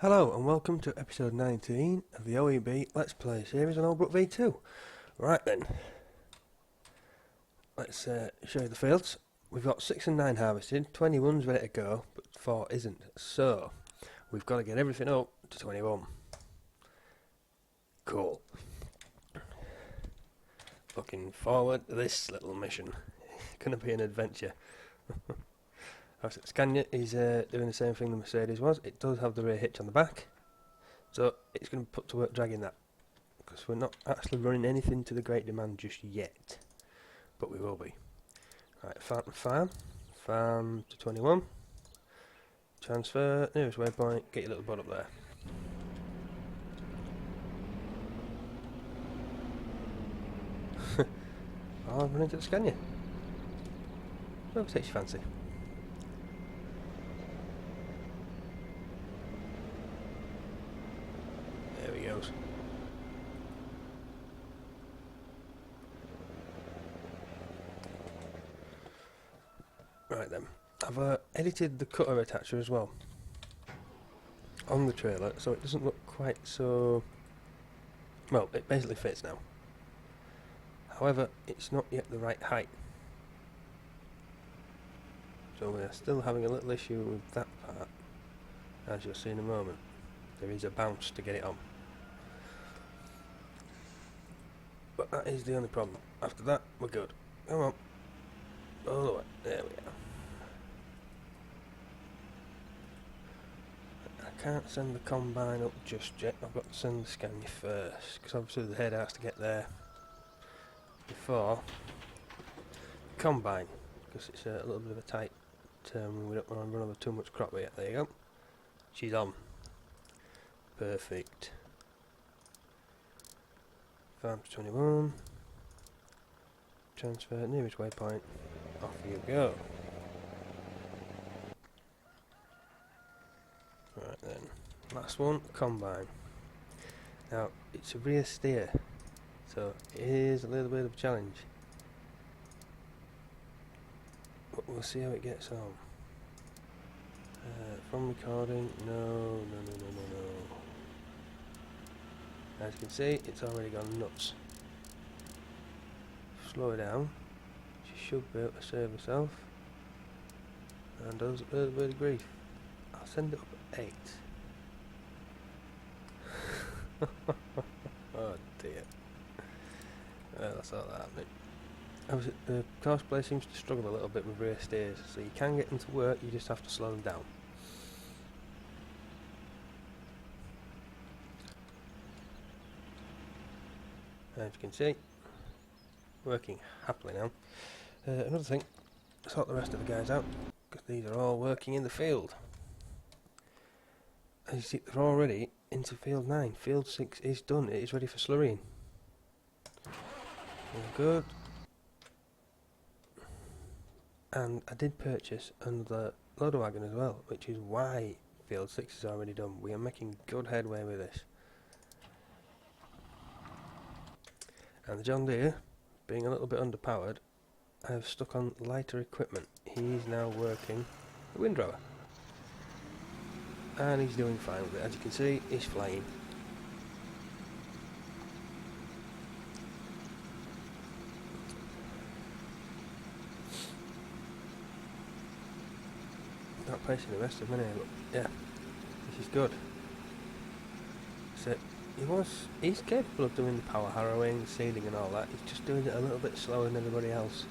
Hello and welcome to episode 19 of the OEB Let's Play series on Oldbrook V2. Right then, let's show you the fields. We've got 6 and 9 harvested, 21's ready to go, but 4 isn't. So, we've got to get everything up to 21. Cool. Looking forward to this little mission. Gonna be an adventure. Scania is doing the same thing the Mercedes was. It does have the rear hitch on the back, so it's going to put to work dragging that, because we're not actually running anything to the great demand just yet, but we will be. Right, farm to 21, transfer, nearest waypoint, get your little bud up there. Oh, I'm running to the Scania. Whatever takes your fancy. There he goes. Right then, I've edited the cutter attacher as well on the trailer, so it doesn't look quite so... well, it basically fits now. However, it's not yet the right height. So we're still having a little issue with that part, as you'll see in a moment. There is a bounce to get it on. But that is the only problem. After that, we're good. Come on. All the way. There we are. I can't send the combine up just yet. I've got to send the Scania first, because obviously the head has to get there before the combine, because it's a little bit of a tight term. We don't want to run over too much crop yet. There you go. She's on. Perfect. Farm to 21. Transfer, nearest waypoint. Off you go. Right then. Last one, combine. Now, it's a rear steer, so it is a little bit of a challenge. But we'll see how it gets on. From recording, no. As you can see, it's already gone nuts. Slow her down. She should be able to save herself. And does a little bit of grief. I'll send it up at 8. Oh dear. Well, that's all that happening. The courseplay seems to struggle a little bit with rear steers, so you can get them to work, you just have to slow them down. As you can see, working happily now. Another thing, sort the rest of the guys out, because these are all working in the field. As you see, they're already into field 9. Field 6 is done, it is ready for slurrying. All good. And I did purchase another loader wagon as well, which is why field 6 is already done. We are making good headway with this. And the John Deere, being a little bit underpowered, I've stuck on lighter equipment. He's now working the windrower. And he's doing fine with it. As you can see, he's flying. Not placing the rest of them in here, but yeah, this is good. So he's capable of doing the power harrowing, seeding and all that. He's just doing it a little bit slower than everybody else.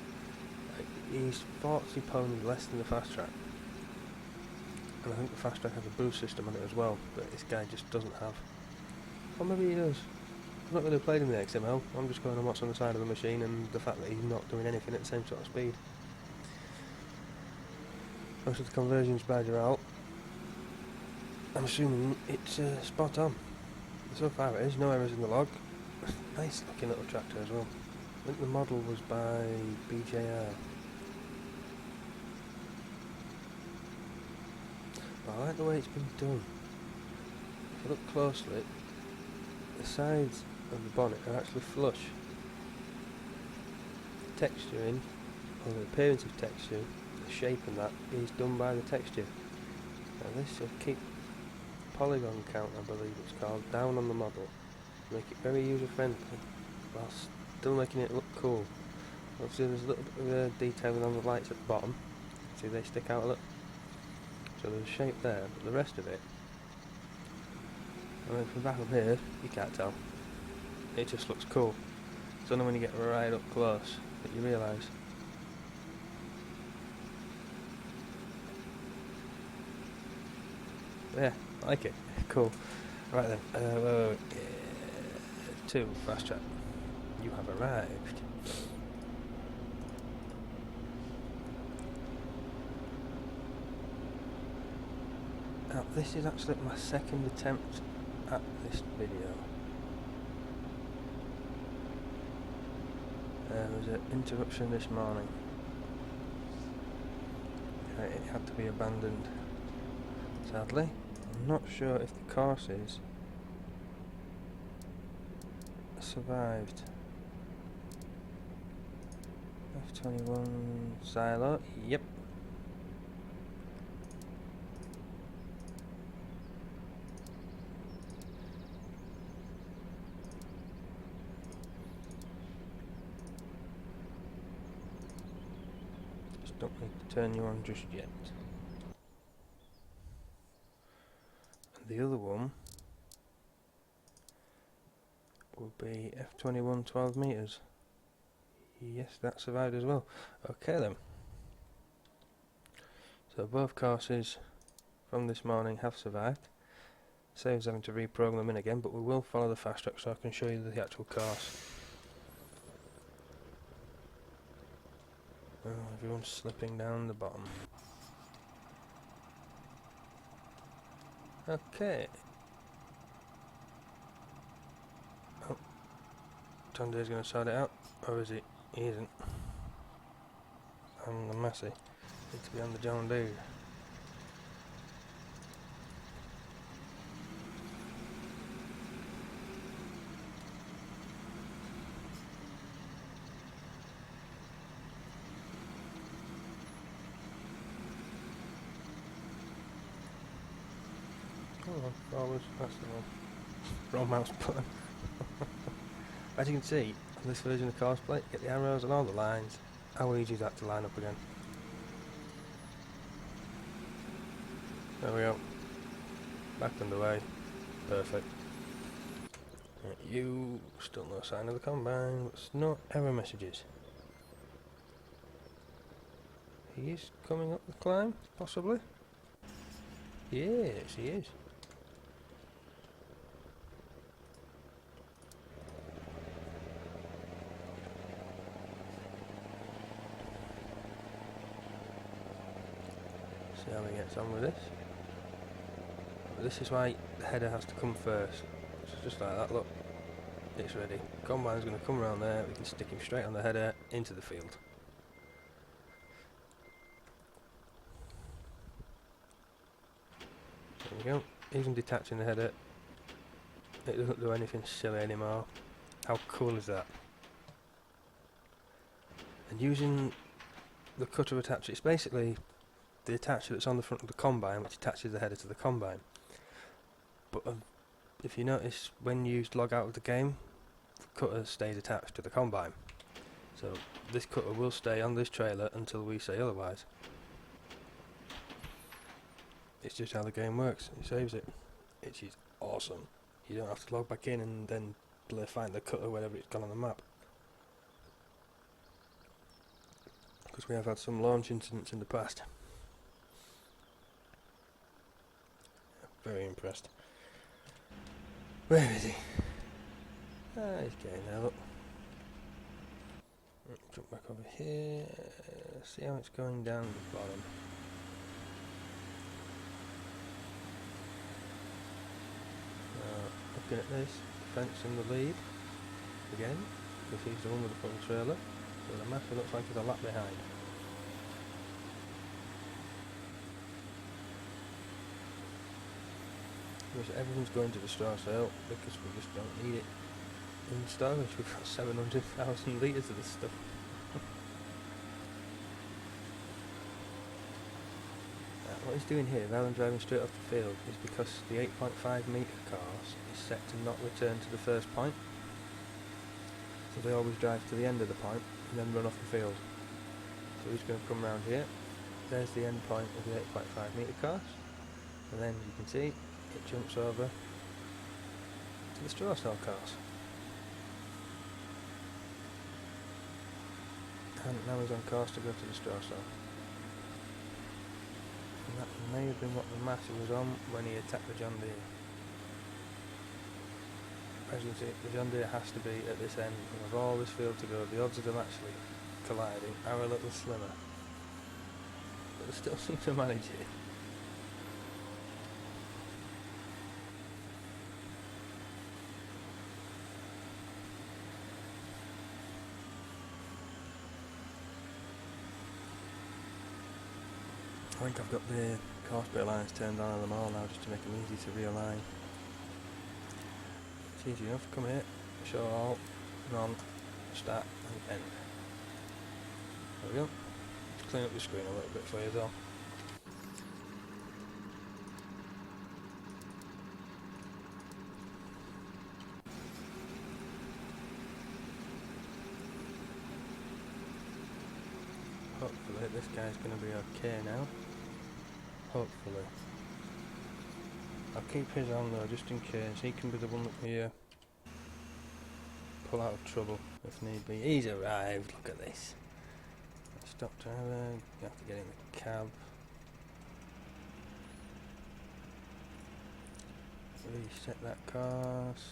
He's 40 pounds less than the fast track. And I think the fast track has a boost system on it as well, but this guy just doesn't have. Or maybe he does. I've not really played in the XML. I'm just going on what's on the side of the machine and the fact that he's not doing anything at the same sort of speed. Most of the conversions by Geralt, I'm assuming it's spot on. So far it is, no errors in the log. Nice looking little tractor as well. I think the model was by BJR. But I like the way it's been done. If you look closely, the sides of the bonnet are actually flush. The texturing, or the appearance of texture, the shape and that, is done by the texture. Now this will keep polygon count, I believe it's called, down on the model. Make it very user friendly while still making it look cool. Obviously there's a little bit of detailing on the lights at the bottom. See, they stick out a little. So there's a shape there, but the rest of it, I mean, from back up here, you can't tell. It just looks cool. It's only when you get right up close that you realise. Yeah, I like it. Cool. Right then. 2, fast track. You have arrived. Now, this is actually my second attempt at this video. There was an interruption this morning. It had to be abandoned, sadly. I'm not sure if the courses survived. F21 silo, yep. Just don't need to turn you on just yet. And the other one will be F21 12 meters. Yes, that survived as well. Okay then. So both courses from this morning have survived. Saves having to reprogram them in again, but we will follow the fast track so I can show you the actual course. Oh, everyone's slipping down the bottom. Okay. Oh, John Deere's going to sort it out, or is he? He isn't. I'm the Massey. Need to be on the John Deere. Come on, forwards, that's the one. Wrong mouse button. As you can see, on this version of courseplay, get the arrows and all the lines. How easy is that to line up again? There we go. Back underway. Perfect. Right, you, still no sign of the combine, but no error messages. He is coming up the climb, possibly? Yes, he is. See how he gets on with this. But this is why the header has to come first. So just like that, look. It's ready. Combine's going to come around there, we can stick him straight on the header into the field. There we go. Even detaching the header, it doesn't do anything silly anymore. How cool is that? And using the cutter attacher, it's basically the attacher that's on the front of the combine which attaches the header to the combine. But if you notice, when you log out of the game, the cutter stays attached to the combine. So this cutter will stay on this trailer until we say otherwise. It's just how the game works. It saves it. Which is awesome. You don't have to log back in and then find the cutter wherever it's gone on the map. Because we have had some launch incidents in the past. Very impressed. Where is he? Ah, he's getting there, look. Jump back over here. See how it's going down the bottom. Looking at this, fence in the lead. Again, because he's the one with the full trailer. So the Massey looks like he's a lap behind. Everything's going to the store sale because we just don't need it in storage. We've got 700,000 litres of this stuff. What he's doing here, rather than driving straight off the field, is because the 8.5 metre course is set to not return to the first point. So they always drive to the end of the point and then run off the field. So he's going to come round here. There's the end point of the 8.5 metre course. And then you can see it jumps over to the straw cell course. And now he's on course to go to the straw cell. And that may have been what the Massey was on when he attacked the John Deere. As you can see, the John Deere has to be at this end, and with all this field to go, the odds of them actually colliding are a little slimmer. But they still seem to manage it. I think I've got the courseplay lines turned on them all now just to make them easy to realign. It's easy enough. Come here, show all, run, start and end. There we go. Just clean up the screen a little bit for you though. Hopefully this guy's going to be okay now. Hopefully. I'll keep his on though just in case. He can be the one up here. Pull out of trouble if need be. He's arrived, look at this. Stop driving, you have to get in the cab. Reset that course.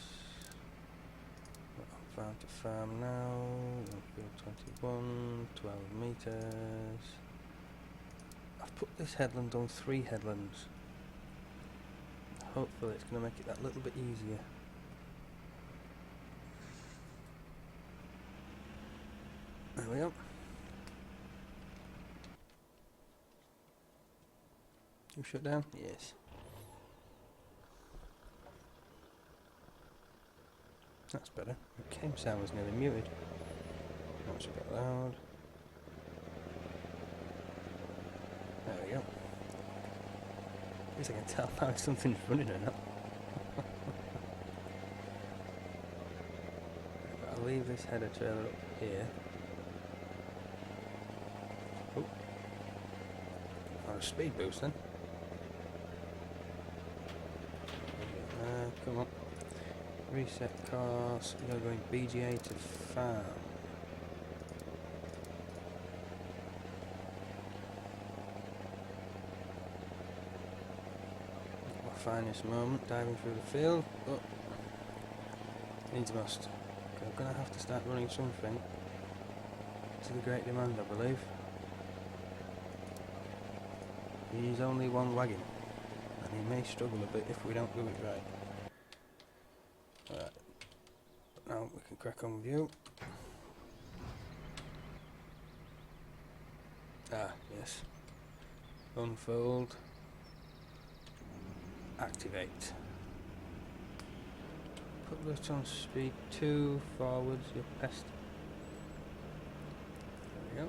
Farm to farm now, field 21, 12 metres. I've put this headland on 3 headlands. Hopefully it's going to make it that little bit easier. There we go. You shut down? Yes. That's better. The game sound was nearly muted. That's a bit loud. There we go. At least I can tell now if something's running or not. I'll leave this header trailer up here. Oh. Oh, a speed boost then. Come on. Reset course, we're going BGA to farm. Our finest moment, diving through the field. Oh. Needs must. I'm going to have to start running something to the great demand, I believe. He's only one wagon, and he may struggle a bit if we don't do it right. Right, now we can crack on with you. Ah, yes. Unfold. Activate. Put this on speed 2, forwards, you pest. There we go.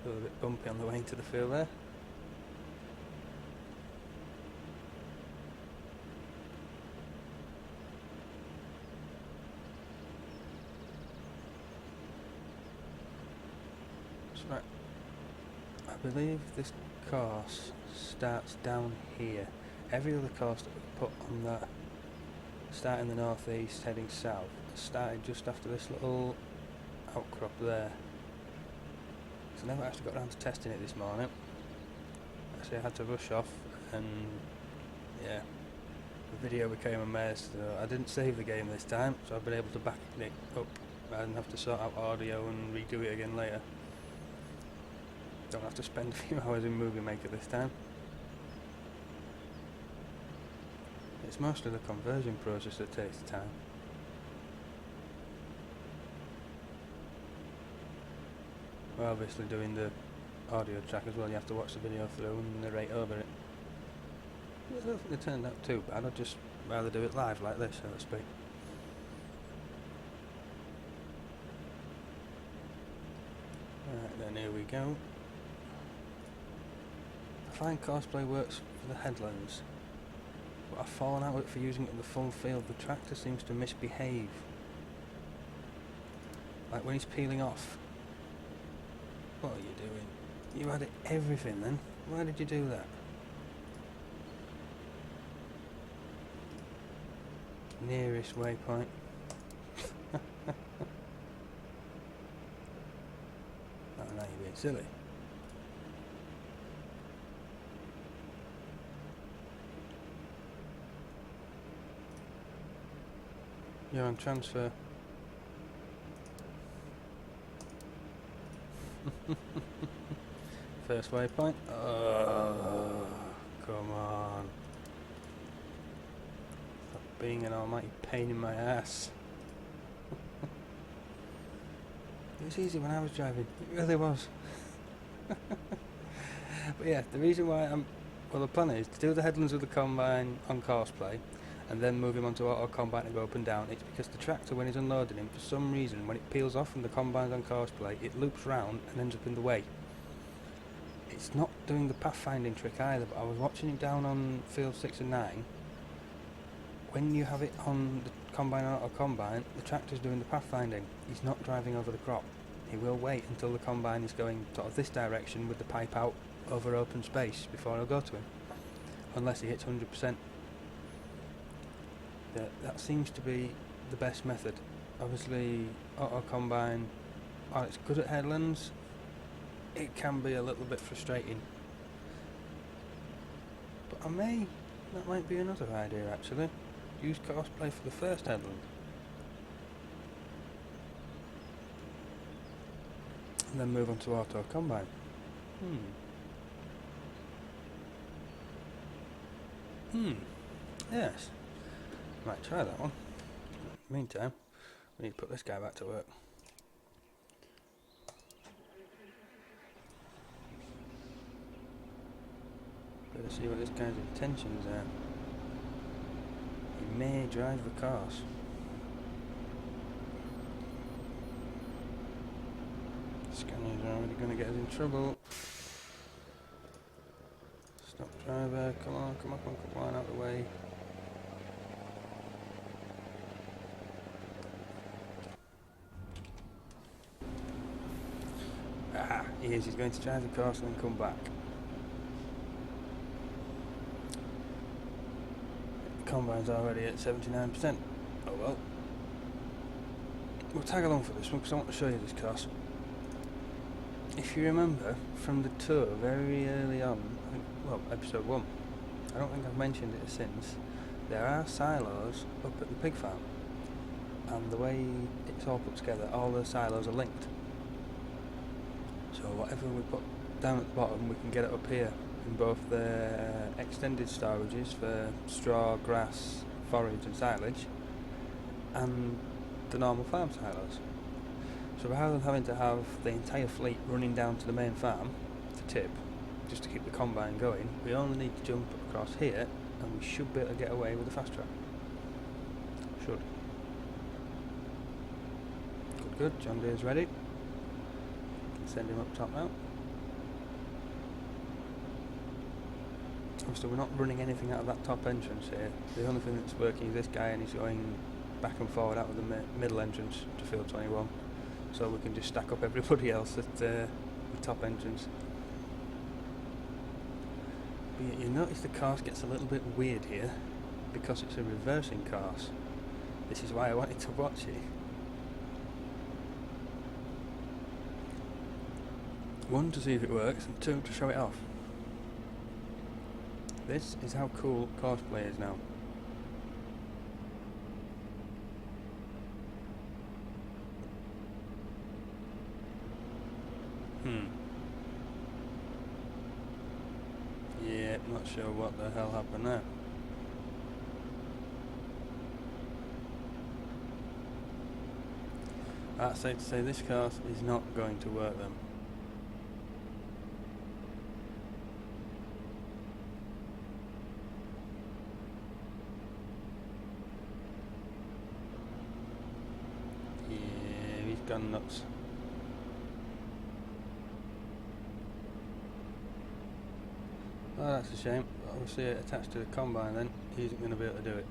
A little bit bumpy on the way into the field there. Right, I believe this course starts down here. Every other course that we put on that, starting the northeast, heading south, started just after this little outcrop there. So I never actually got around to testing it this morning. Actually I had to rush off and yeah, the video became a mess. So I didn't save the game this time, so I've been able to back it up. I didn't have to sort out audio and redo it again later. Don't have to spend a few hours in Movie Maker this time. It's mostly the conversion process that takes time. Well, obviously doing the audio track as well, you have to watch the video through and narrate over it. I don't think it turned out too bad, I'd just rather do it live like this, so to speak. Right, then here we go. I find courseplay works for the headlands, but I've fallen out with it for using it in the full field. The tractor seems to misbehave. Like when he's peeling off. What are you doing? You added everything then? Why did you do that? Nearest waypoint. Oh, now you're being silly. You're on transfer. First waypoint. Oh, come on. Stop being an almighty pain in my ass. It was easy when I was driving. It really was. But yeah, the reason why the plan is to do the headlands with the combine on courseplay and then move him onto auto combine and go up and down. It's because the tractor, when he's unloading him, for some reason, when it peels off from the combines on courseplay, it loops round and ends up in the way. It's not doing the pathfinding trick either, but I was watching it down on field 6 and 9. When you have it on the combine auto combine, the tractor's doing the pathfinding. He's not driving over the crop. He will wait until the combine is going sort of this direction with the pipe out over open space before he'll go to him. Unless he hits 100%. Yeah, that seems to be the best method. Obviously, auto combine, while it's good at headlands, it can be a little bit frustrating. But that might be another idea actually. Use courseplay for the first headland. And then move on to auto combine. Yes. Might try that one. Meantime, we need to put this guy back to work. Better see what this guy's intentions are. He may drive the cars. Scanner's already going to get us in trouble. Stop driver, come on, come on, out of the way. Aha, he's going to drive the course and then come back. The combine's already at 79%. Oh well. We'll tag along for this one because I want to show you this course. If you remember from the tour very early on, episode 1, I don't think I've mentioned it since, there are silos up at the pig farm, and the way it's all put together, all the silos are linked. So whatever we put down at the bottom, we can get it up here in both the extended storages for straw, grass, forage and silage, and the normal farm silos. So rather than having to have the entire fleet running down to the main farm to tip, just to keep the combine going, we only need to jump across here and we should be able to get away with the fast track. Should. Good, John Deere's ready. Send him up top now. Obviously we're not running anything out of that top entrance here. The only thing that's working is this guy, and he's going back and forward out of the middle entrance to field 21. So we can just stack up everybody else at the top entrance. But you notice the course gets a little bit weird here because it's a reversing course. This is why I wanted to watch it. One, to see if it works, and two, to show it off. This is how cool courseplay is now. Yeah, not sure what the hell happened there. That's safe to say this course is not going to work then. Yeah, he's gone nuts. Oh, that's a shame. Obviously attached to the combine then, he isn't going to be able to do it.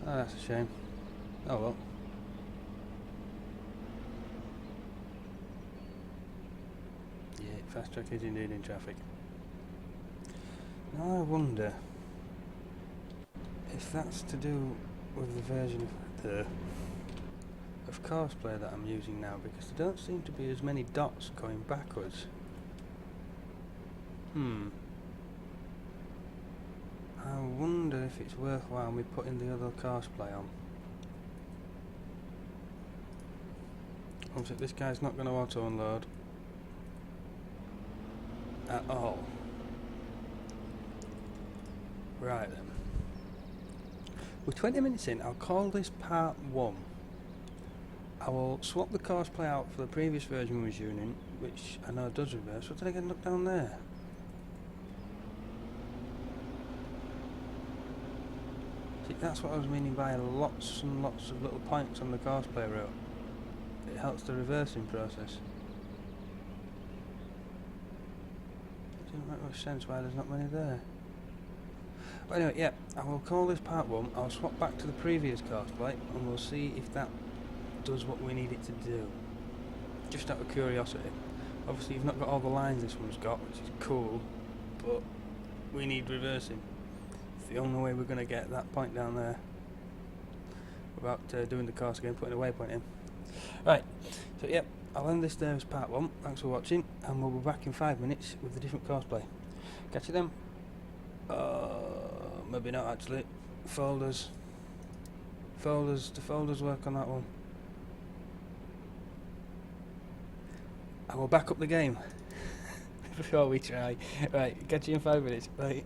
Oh, that's a shame. Oh well. Yeah, fast track is indeed in traffic. Now I wonder if that's to do with the version of courseplay that I'm using now, because there don't seem to be as many dots going backwards. I wonder if it's worthwhile me putting the other courseplay on. Obviously this guy's not going to auto unload at all. Right then. We're 20 minutes in. I'll call this part 1. I will swap the courseplay out for the previous version we was using, which I know does reverse. What did I get look down there? See, that's what I was meaning by lots and lots of little points on the courseplay route. It helps the reversing process. It doesn't make much sense why there's not many there. But anyway, yeah, I will call this part 1. I'll swap back to the previous courseplay and we'll see if that does what we need it to do. Just out of curiosity. Obviously you've not got all the lines this one's got, which is cool, but we need reversing. It's the only way we're going to get that point down there without doing the course again, putting a waypoint in. Right, so yeah, I'll end this there as part 1. Thanks for watching, and we'll be back in 5 minutes with the different courseplay. Catch you then. Maybe not actually. Folders. Do folders work on that one? I will back up the game before we try. Right, catch you in 5 minutes. Bye.